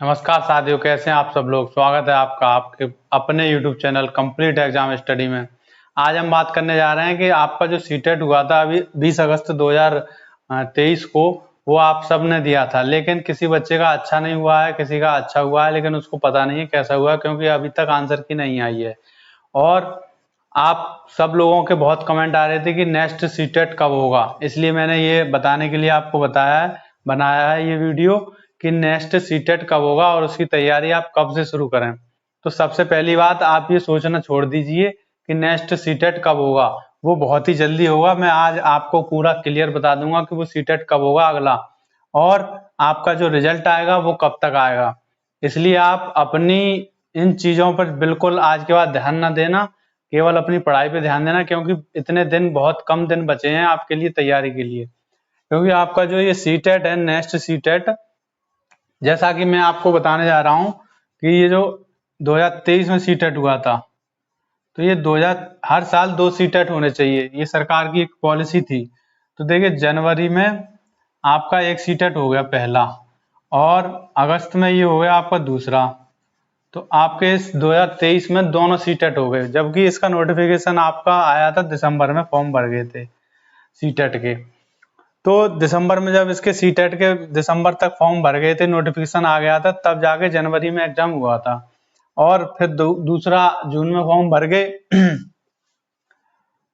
नमस्कार साथियों, कैसे हैं आप सब लोग। स्वागत है आपका आपके अपने YouTube channel complete exam study में। आज हम बात करने जा रहे हैं कि आपका जो सीटेट हुआ था अभी 20 अगस्त 2023 को, वो आप सब ने दिया था, लेकिन किसी बच्चे का अच्छा नहीं हुआ है, किसी का अच्छा हुआ है, लेकिन उसको पता नहीं है कैसा हुआ है, क्योंकि अभी तक आंसर की नहीं आई है। और आप सब लोगों के बहुत कमेंट आ रहे थे कि नेक्स्ट सीटेट कब होगा, इसलिए मैंने ये बताने के लिए आपको बनाया है ये वीडियो कि नेक्स्ट सीटेट कब होगा और उसकी तैयारी आप कब से शुरू करें। तो सबसे पहली बात, आप ये सोचना छोड़ दीजिए कि नेक्स्ट सीटेट कब होगा, वो बहुत ही जल्दी होगा। मैं आज आपको पूरा क्लियर बता दूंगा कि वो सीटेट कब होगा अगला, और आपका जो रिजल्ट आएगा वो कब तक आएगा। इसलिए आप अपनी इन चीजों पर बिल्कुल आज के बाद ध्यान ना देना, केवल अपनी पढ़ाई पे ध्यान देना, क्योंकि इतने दिन, बहुत कम दिन बचे हैं आपके लिए तैयारी के लिए। क्योंकि आपका जो ये सीटेट है, नेक्स्ट सीटेट, जैसा कि मैं आपको बताने जा रहा हूं कि ये जो 2023 में सीटेट हुआ था, तो ये 2000 हर साल 2 सीटेट होने चाहिए, ये सरकार की एक पॉलिसी थी। तो देखिए, जनवरी में आपका एक सीटेट हो गया पहला, और अगस्त में ये हो गया आपका दूसरा। तो आपके इस 2023 में दोनों सीटेट हो गए, जबकि इसका नोटिफिकेशन आपका आया था दिसंबर में, फॉर्म भर गए थे सीटेट के। तो दिसंबर में जब इसके सीटेट के दिसंबर तक फॉर्म भर गए थे, नोटिफिकेशन आ गया था, तब जाके जनवरी में एग्जाम हुआ था। और फिर दूसरा जून में फॉर्म भर गए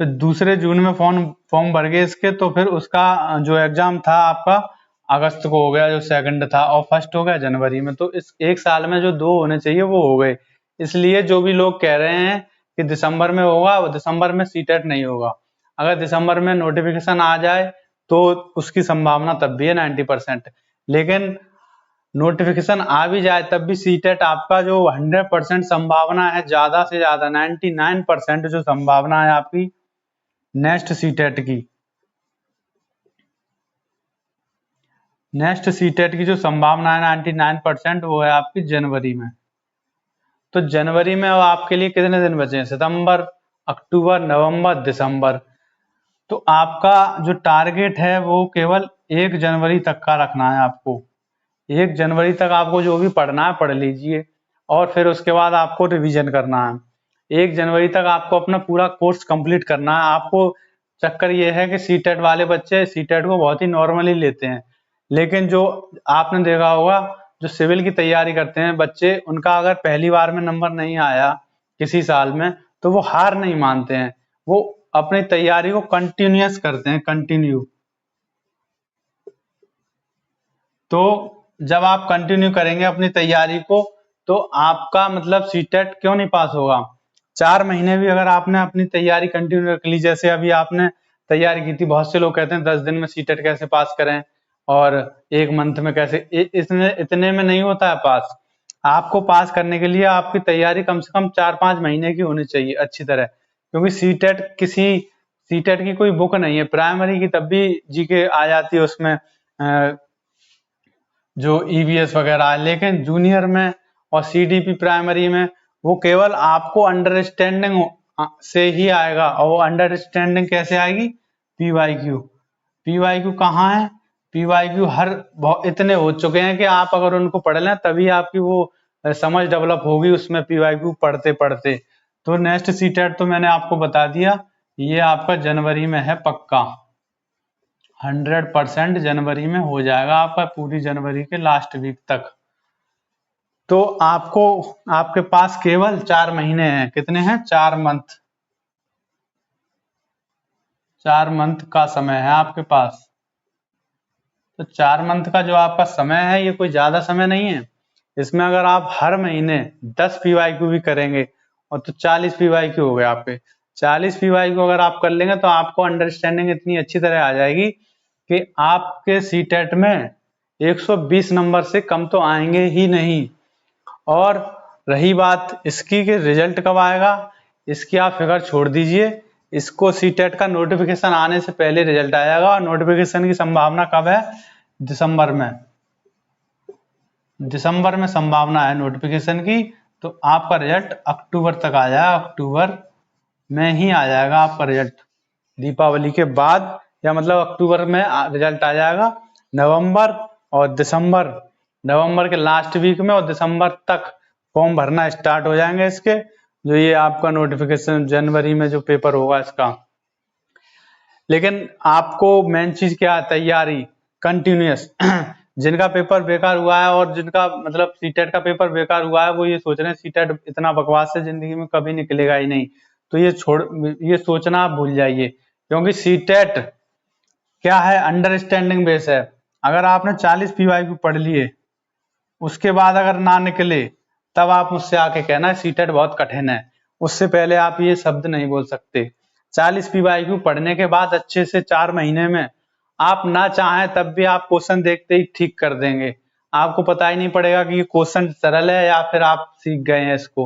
फिर दूसरे जून में फॉर्म भर गए इसके, तो फिर उसका जो एग्जाम था आपका अगस्त को हो गया, जो सेकंड था, और फर्स्ट हो गया जनवरी में। तो इस एक साल में जो 2 होने चाहिए वो हो गए। इसलिए जो भी लोग कह रहे हैं कि दिसंबर में होगा, वो दिसंबर में सीटेट नहीं होगा। अगर दिसंबर में नोटिफिकेशन आ जाए तो उसकी संभावना तब भी है 90%, लेकिन नोटिफिकेशन आ भी जाए तब भी सीटेट आपका जो 100% संभावना है, ज्यादा से ज्यादा 99% जो संभावना है आपकी नेक्स्ट सीटेट की, जो संभावना है 99%, वो है आपकी जनवरी में। तो जनवरी में अब आपके लिए कितने दिन बचे हैं? सितंबर, अक्टूबर, नवंबर, दिसंबर। तो आपका जो टारगेट है वो केवल 1 जनवरी तक का रखना है आपको। 1 जनवरी तक आपको जो भी पढ़ना है पढ़ लीजिए, और फिर उसके बाद आपको रिवीजन करना है। 1 जनवरी तक आपको अपना पूरा कोर्स कंप्लीट करना है। आपको चक्कर ये है कि सीटेट वाले बच्चे सीटेट को बहुत ही नॉर्मली लेते हैं, लेकिन जो आपने देखा होगा, जो सिविल की तैयारी करते हैं बच्चे, उनका अगर पहली बार में नंबर नहीं आया किसी साल में, तो वो हार नहीं मानते हैं, वो अपनी तैयारी को कंटिन्यूअस करते हैं, कंटिन्यू। तो जब आप कंटिन्यू करेंगे अपनी तैयारी को, तो आपका मतलब सीटेट क्यों नहीं पास होगा। 4 महीने भी अगर आपने अपनी तैयारी कंटिन्यू कर ली, जैसे अभी आपने तैयारी की थी, बहुत से लोग कहते हैं 10 दिन में सीटेट कैसे पास करें, और 1 मंथ में कैसे, इतने में नहीं होता है पास। आपको पास करने के लिए आपकी तैयारी कम से कम 4-5 महीने की होनी चाहिए अच्छी तरह, क्योंकि सीटेट की कोई बुक नहीं है। प्राइमरी की तब भी जीके आ जाती है उसमें, जो ईवीएस वगैरह है, लेकिन जूनियर में और सीडीपी प्राइमरी में वो केवल आपको अंडरस्टैंडिंग से ही आएगा। और वो अंडरस्टैंडिंग कैसे आएगी? पीवाईक्यू। पीवाईक्यू कहाँ है? पीवाईक्यू इतने हो चुके हैं कि आप अगर उनको पढ़ लें तभी आपकी वो समझ डेवलप होगी उसमें, पीवाईक्यू पढ़ते पढ़ते। तो नेक्स्ट सीटेट तो मैंने आपको बता दिया, ये आपका जनवरी में है पक्का। 100% जनवरी में हो जाएगा आपका, पूरी जनवरी के लास्ट वीक तक। तो आपको, आपके पास केवल 4 महीने हैं। कितने हैं? 4 मंथ। 4 मंथ का समय है आपके पास। तो 4 मंथ का जो आपका समय है, ये कोई ज्यादा समय नहीं है। इसमें अगर आप हर महीने 10 पीवाईक्यू भी करेंगे, और तो 40 पीवाईक्यू हो गए आपके। 40 पीवाईक्यू अगर आप कर लेंगे तो आपको अंडरस्टैंडिंग इतनी अच्छी तरह आ जाएगी कि आपके सीटेट में 120 नंबर से कम तो आएंगे ही नहीं। और रही बात इसकी कि रिजल्ट कब आएगा, इसकी आप फिक्र छोड़ दीजिए। इसको सीटेट का नोटिफिकेशन आने से पहले रिजल्ट आएगा, और नोटिफिकेशन की संभावना कब है? दिसंबर में। दिसंबर में संभावना है नोटिफिकेशन की। तो आपका रिजल्ट अक्टूबर तक आ जाएगा, अक्टूबर में ही आ जाएगा आपका रिजल्ट, दीपावली के बाद, या मतलब अक्टूबर में रिजल्ट आ जाएगा। नवंबर और दिसंबर नवंबर के लास्ट वीक में और दिसंबर तक फॉर्म भरना स्टार्ट हो जाएंगे इसके, जो ये आपका नोटिफिकेशन जनवरी में जो पेपर होगा इसका। लेकिन आपको मेन चीज क्या है, तैयारी कंटिन्यूअस। जिनका पेपर बेकार हुआ है और जिनका मतलब सीटेट का पेपर बेकार हुआ है, वो ये सोच रहे हैं सीटेट इतना बकवास है, जिंदगी में कभी निकलेगा ही नहीं, तो ये सोचना आप भूल जाइए, क्योंकि सीटेट क्या है, अंडरस्टैंडिंग बेस है। अगर आपने 40 PYQ पढ़ लिए, उसके बाद अगर ना निकले, तब आप मुझसे आके कहना सीटेट बहुत कठिन है, उससे पहले आप ये शब्द नहीं बोल सकते। 40 PYQ पढ़ने के बाद अच्छे से 4 महीने में आप ना चाहें तब भी आप क्वेश्चन देखते ही ठीक कर देंगे। आपको पता ही नहीं पड़ेगा कि ये क्वेश्चन सरल है या फिर आप सीख गए हैं इसको।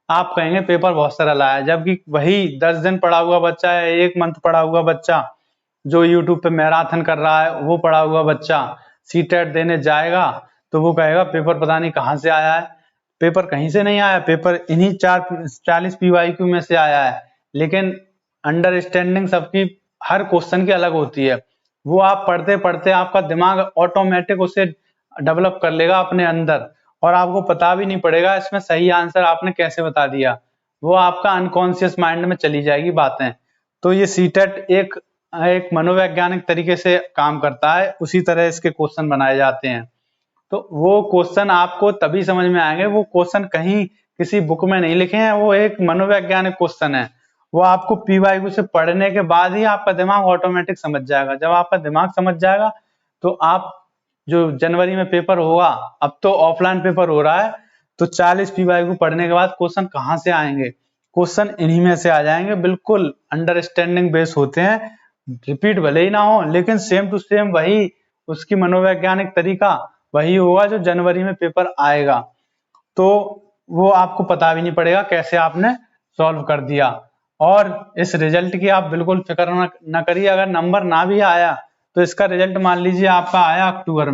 आप कहेंगे पेपर बहुत सरल आया, जबकि वही 10 दिन पढ़ा हुआ बच्चा है, 1 मंथ पढ़ा हुआ बच्चा जो यूट्यूब पे मैराथन कर रहा है, वो पढ़ा हुआ बच्चा सीटेट देने जाएगा तो वो कहेगा पेपर पता नहीं कहाँ से आया है। पेपर कहीं से नहीं आया, पेपर इन्हीं 40 PYQ में से आया है। लेकिन अंडरस्टैंडिंग सबकी हर क्वेश्चन की अलग होती है, वो आप पढ़ते पढ़ते आपका दिमाग ऑटोमेटिक उसे डेवलप कर लेगा अपने अंदर, और आपको पता भी नहीं पड़ेगा इसमें सही आंसर आपने कैसे बता दिया, वो आपका अनकॉन्शियस माइंड में चली जाएगी बातें। तो ये सीटेट एक मनोवैज्ञानिक तरीके से काम करता है, उसी तरह इसके क्वेश्चन बनाए जाते हैं। तो वो क्वेश्चन आपको तभी समझ में आएंगे, वो क्वेश्चन कहीं किसी बुक में नहीं लिखे हैं, वो एक मनोवैज्ञानिक क्वेश्चन है। वो आपको PYQ से पढ़ने के बाद ही आपका दिमाग ऑटोमेटिक समझ जाएगा। जब आपका दिमाग समझ जाएगा तो आप जो जनवरी में पेपर होगा, अब तो ऑफलाइन पेपर हो रहा है, तो 40 PYQ पढ़ने के बाद क्वेश्चन कहाँ से आएंगे, क्वेश्चन इन्हीं में से आ जाएंगे। बिल्कुल अंडरस्टैंडिंग बेस होते हैं, रिपीट भले ही ना हो, लेकिन सेम टू सेम वही उसकी मनोवैज्ञानिक तरीका वही होगा जो जनवरी में पेपर आएगा। तो वो आपको पता भी नहीं पड़ेगा कैसे आपने सॉल्व कर दिया। और इस रिजल्ट की आप बिल्कुल फिक्र ना करिए। अगर नंबर ना भी आया तो इसका रिजल्ट मान लीजिए आपका आया अक्टूबर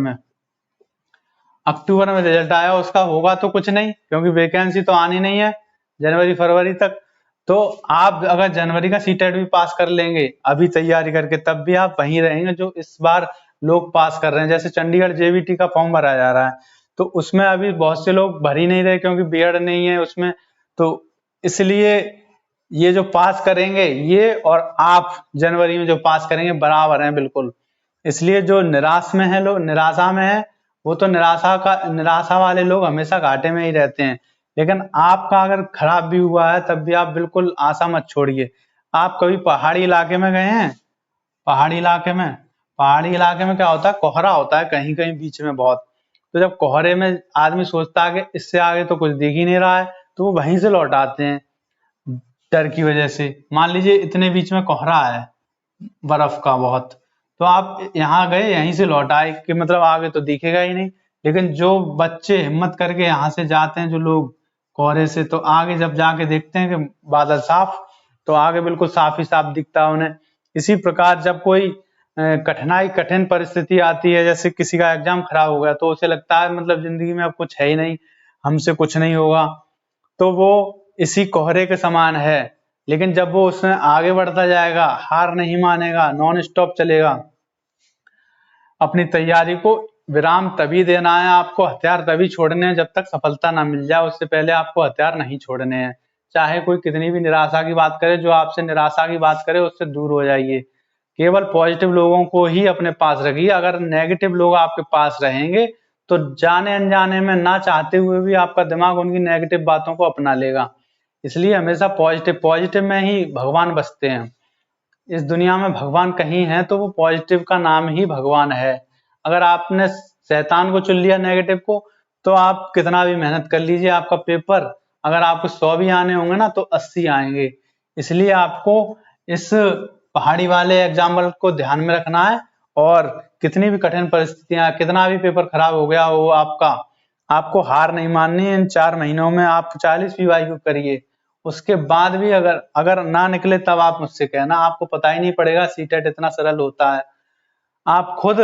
में, रिजल्ट आया, उसका होगा तो कुछ नहीं, क्योंकि वैकेंसी तो आनी नहीं है जनवरी फरवरी तक। तो आप अगर जनवरी का सीटेट भी पास कर लेंगे अभी तैयारी करके, तब भी आप वहीं रहेंगे जो इस बार लोग पास कर रहे हैं। जैसे चंडीगढ़ JVT का फॉर्म भरा जा रहा है, तो उसमें अभी बहुत से लोग भर ही नहीं रहे क्योंकि बीएड नहीं है उसमें। तो इसलिए ये जो पास करेंगे, ये और आप जनवरी में जो पास करेंगे बराबर हैं बिल्कुल। इसलिए जो निराश में है लोग, निराशा में है, वो तो निराशा वाले लोग हमेशा घाटे में ही रहते हैं। लेकिन आपका अगर खराब भी हुआ है तब भी आप बिल्कुल आशा मत छोड़िए। आप कभी पहाड़ी इलाके में गए हैं? पहाड़ी इलाके में क्या होता है, कोहरा होता है कहीं कहीं बीच में बहुत। तो जब कोहरे में आदमी सोचता है कि इससे आगे तो कुछ दिख ही नहीं रहा है, तो वो वहीं से लौट आते हैं डर की वजह से। मान लीजिए इतने बीच में कोहरा है बर्फ का बहुत, तो आप यहाँ गए यहीं से लौट आए कि मतलब आगे तो दिखेगा ही नहीं। लेकिन जो बच्चे हिम्मत करके यहाँ से जाते हैं, जो लोग कोहरे से, तो आगे जब जाके देखते हैं कि बादल साफ, तो आगे बिल्कुल साफ ही साफ दिखता है उन्हें। इसी प्रकार जब कोई कठिन परिस्थिति आती है, जैसे किसी का एग्जाम खराब हो गया, तो उसे लगता है मतलब जिंदगी में अब कुछ है ही नहीं, हमसे कुछ नहीं होगा, तो वो इसी कोहरे के समान है। लेकिन जब वो उसमें आगे बढ़ता जाएगा, हार नहीं मानेगा, नॉन स्टॉप चलेगा, अपनी तैयारी को विराम तभी देना है आपको, हथियार तभी छोड़ने हैं जब तक सफलता ना मिल जाए, उससे पहले आपको हथियार नहीं छोड़ने हैं। चाहे कोई कितनी भी निराशा की बात करे, जो आपसे निराशा की बात करे उससे दूर हो जाइए। केवल पॉजिटिव लोगों को ही अपने पास रखिए। अगर नेगेटिव लोग आपके पास रहेंगे तो जाने अनजाने में, ना चाहते हुए भी, आपका दिमाग उनकी नेगेटिव बातों को अपना लेगा। इसलिए हमेशा पॉजिटिव में ही भगवान बसते हैं। इस दुनिया में भगवान कहीं है तो वो पॉजिटिव का नाम ही भगवान है। अगर आपने शैतान को चुन लिया, नेगेटिव को, तो आप कितना भी मेहनत कर लीजिए, आपका पेपर अगर आपको 100 भी आने होंगे ना, तो 80 आएंगे। इसलिए आपको इस पहाड़ी वाले एग्जाम्पल को ध्यान में रखना है, और कितनी भी कठिन परिस्थितियां, कितना भी पेपर खराब हो गया हो आपका, आपको हार नहीं माननी है। इन 4 महीनों में आप 40 PYQ करिए, उसके बाद भी अगर ना निकले तब आप मुझसे कहना। आपको पता ही नहीं पड़ेगा सीटेट इतना सरल होता है, आप खुद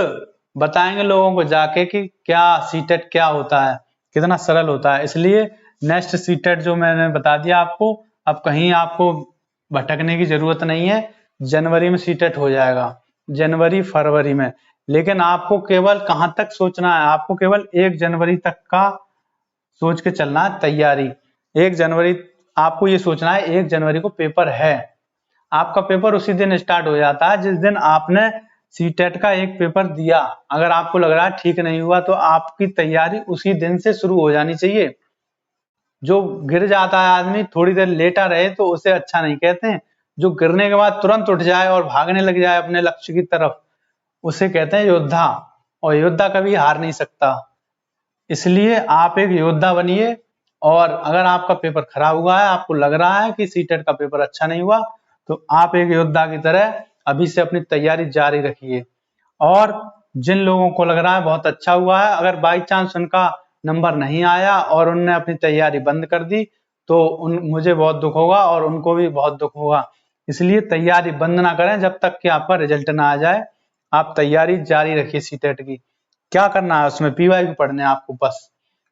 बताएंगे लोगों को जाके कि क्या सीटेट क्या होता है, कितना सरल होता है। इसलिए नेक्स्ट सीटेट जो मैंने बता दिया आपको, अब कहीं आपको भटकने की जरूरत नहीं है। जनवरी में सीटेट हो जाएगा, जनवरी फरवरी में। लेकिन आपको केवल कहाँ तक सोचना है, आपको केवल 1 जनवरी तक का सोच के चलना है तैयारी। 1 जनवरी आपको ये सोचना है 1 जनवरी को पेपर है। आपका पेपर उसी दिन स्टार्ट हो जाता है जिस दिन आपने सीटेट का एक पेपर दिया। अगर आपको लग रहा है ठीक नहीं हुआ तो आपकी तैयारी उसी दिन से शुरू हो जानी चाहिए। जो गिर जाता है आदमी, थोड़ी देर लेटा रहे तो उसे अच्छा नहीं कहते हैं। जो गिरने के बाद तुरंत उठ जाए और भागने लग जाए अपने लक्ष्य की तरफ, उसे कहते हैं योद्धा। और योद्धा कभी हार नहीं सकता। इसलिए आप एक योद्धा बनिए। और अगर आपका पेपर खराब हुआ है, आपको लग रहा है कि सीटेट का पेपर अच्छा नहीं हुआ, तो आप एक योद्धा की तरह अभी से अपनी तैयारी जारी रखिए। और जिन लोगों को लग रहा है बहुत अच्छा हुआ है, अगर बाई चांस उनका नंबर नहीं आया और उनने अपनी तैयारी बंद कर दी, तो मुझे बहुत दुख होगा और उनको भी बहुत दुख होगा। इसलिए तैयारी बंद ना करें जब तक कि आपका रिजल्ट ना आ जाए। आप तैयारी जारी रखिए सीटेट की। क्या करना है उसमें, पीवाईक्यू पढ़ने हैं आपको बस।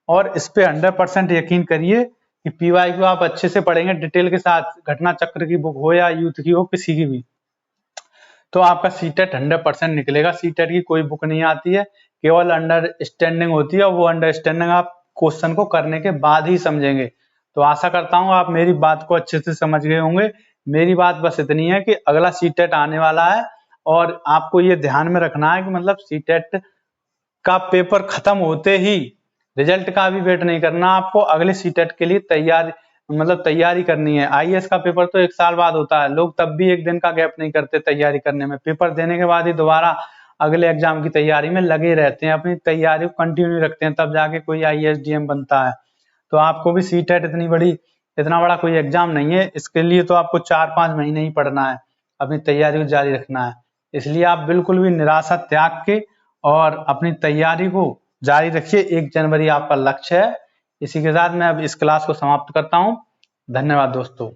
और इस पे 100% यकीन करिए कि पीवाईक्यू आप अच्छे से पढ़ेंगे डिटेल के साथ, घटना चक्र की बुक हो या यूथ की हो, किसी की भी, तो आपका सीटेट 100% निकलेगा। सीटेट की कोई बुक नहीं आती है, केवल अंडरस्टैंडिंग होती है। वो अंडरस्टैंडिंग आप क्वेश्चन को करने के बाद ही समझेंगे। तो आशा करता हूँ आप मेरी बात को अच्छे से समझ गए होंगे। मेरी बात बस इतनी है कि अगला सीटेट आने वाला है और आपको ये ध्यान में रखना है कि मतलब सीटेट का पेपर खत्म होते ही रिजल्ट का भी वेट नहीं करना, आपको अगले सीटेट के लिए तैयारी करनी है। आईएएस का पेपर तो 1 साल बाद होता है, लोग तब भी 1 दिन का गैप नहीं करते तैयारी करने में। पेपर देने के बाद ही दोबारा अगले एग्जाम की तैयारी में लगे रहते हैं, अपनी तैयारी को कंटिन्यू रखते हैं, तब जाके कोई आईएएस डीएम बनता है। तो आपको भी सीटेट इतना बड़ा कोई एग्जाम नहीं है, इसके लिए तो आपको 4-5 महीने ही पढ़ना है, अपनी तैयारी को जारी रखना है। इसलिए आप बिल्कुल भी निराशा त्याग के और अपनी तैयारी को जारी रखिए। 1 जनवरी आपका लक्ष्य है। इसी के साथ मैं अब इस क्लास को समाप्त करता हूँ। धन्यवाद दोस्तों।